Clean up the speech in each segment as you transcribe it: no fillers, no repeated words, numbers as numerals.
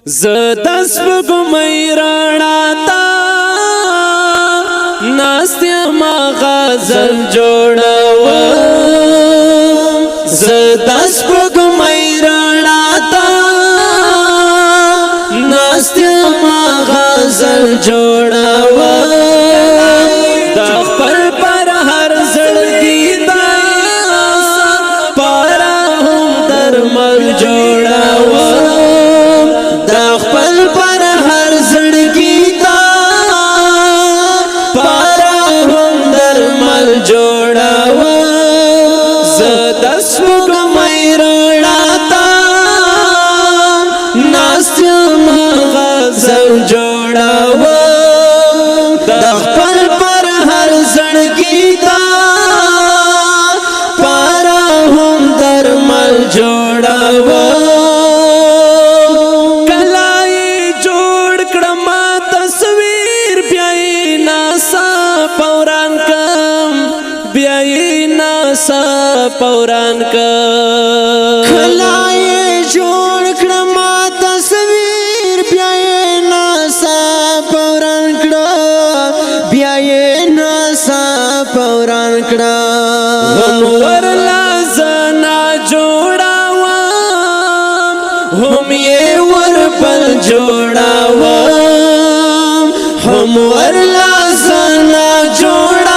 زدس بگمی رانا تا ناستی ما غزل جوڑاوام زدس بگمی رانا تا ناستی ما غزل جوڑاوام دا خپل پر هر زړګي دا پارا هم درمل جوړاوام دا خپل پر هر زړګي دا پارا هم درمل جوړاوام زدس بګمې رڼا تا ناسم غزل جوړاوام دا خپل پر هر زړګي دا پارا هم درمل جوړاوام کلای جوړ کړم تصویر بیاي ناسا پوران کم بیاي ناسا پوران کم کلای جوړ کړم تصویر بیاي ناسا پوران کړم بیاي ناسا پوران کړم هم ورلا زنا جوړاوام هم یې ورپل جوړاوام هم ورلا زنا جوړاوام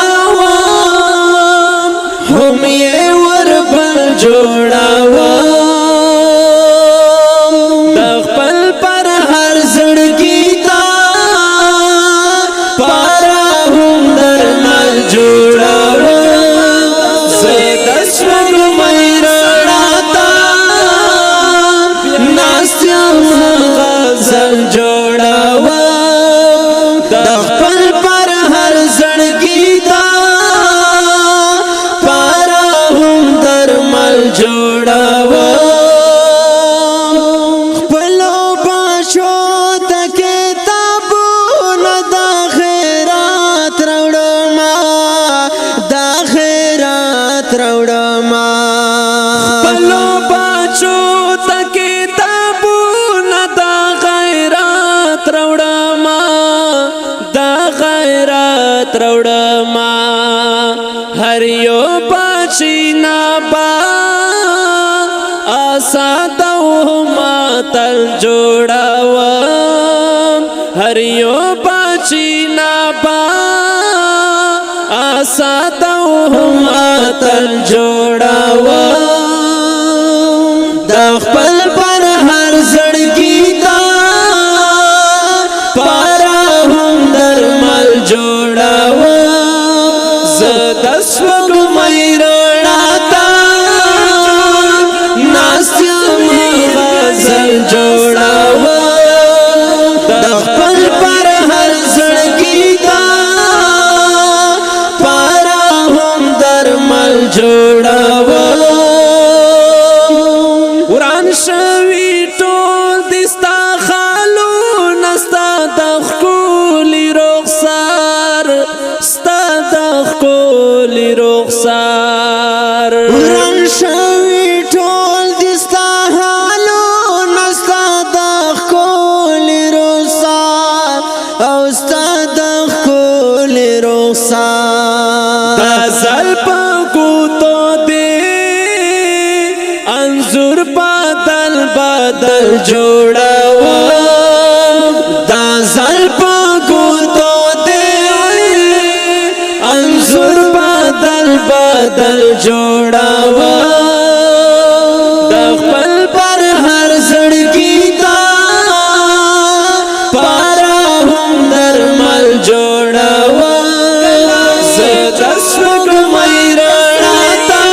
هم یې ورپل جوړاوام د خپل پر هر زړګي دا پارا هم درمل جوړاوام زدس بګمې رڼا تا ناسم غزل جوړاوام د خپل پر هر زړګي دا پارا هم درمل جوړاوام خپلو بچو ته کتابونه د خیرات راوړم د خیرات راوړم خپلو بچو ته کتابونه د غیرت راوړم د غیرت راوړم هر یو بچی نابا آساتو ماتل جوړاوام هر یو بچی نابا آساتو ماتل جوړاوام دا خپل پر هر زړګي دا پارا هم درمل جوړاوام زدس بګمې رڼا تا ناسم غزل جوړاوام دا خپل پر هر زړګي دا پارا هم درمل جوړاوام وران شوي ټول دستا خالو نستا د ښکلي رخسار ستا د ښکلي رخسار وران شوي ټول دستا حالو نستا د ښکلي رخسار او ستا د ښکلي رخسار دا زل په ګوتو دی انځور بدل بدل جوړاوام دا زل په ګوتو دی انځور بدل بدل جوړاوام د خپل پر هر زړګي دا پارا هم درمل جوړاوام زدس بګمې رڼا تا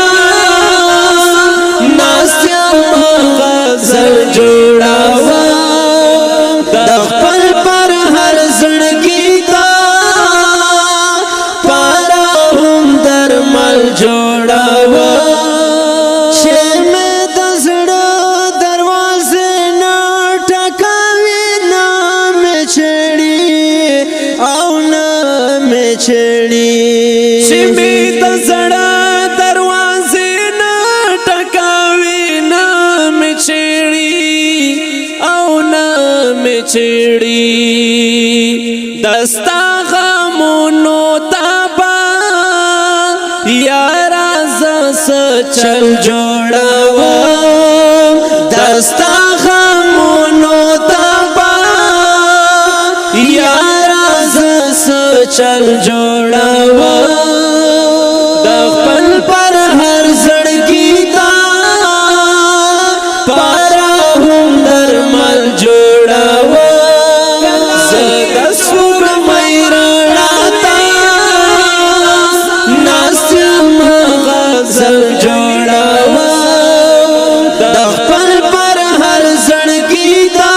ناسم غزل جوړاوام چړي دستا غمونو تبا یارا زس چل جوړاوم دستا غمونو تبا یارا زس چل جوړاوم د خپل پر هر زړګي تا پارا هم درمل جوړاوم زه د سپوږمۍ رڼا ته ناست یم غزل جوړاوم د خپل پر هر زړګي تا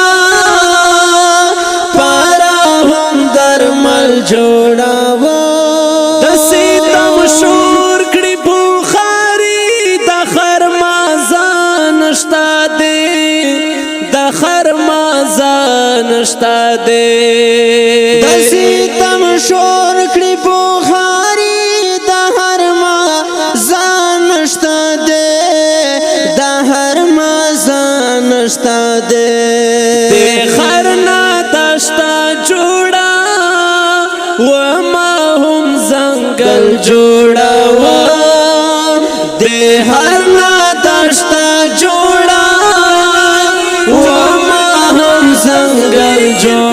پارا هم درمل جوړاوم د ستم شور کړي بخاري د خرمازان نشتا دې د خرمازان نشتا دې د ستم شور کړي بخاري د خرمازان نشتا دې د خرمازان نشتا دې د خرنا دشتا جوړا و ما هم زنګل جوړاوم د خرنا دشتا جوړا و ما هم زنګل جوړا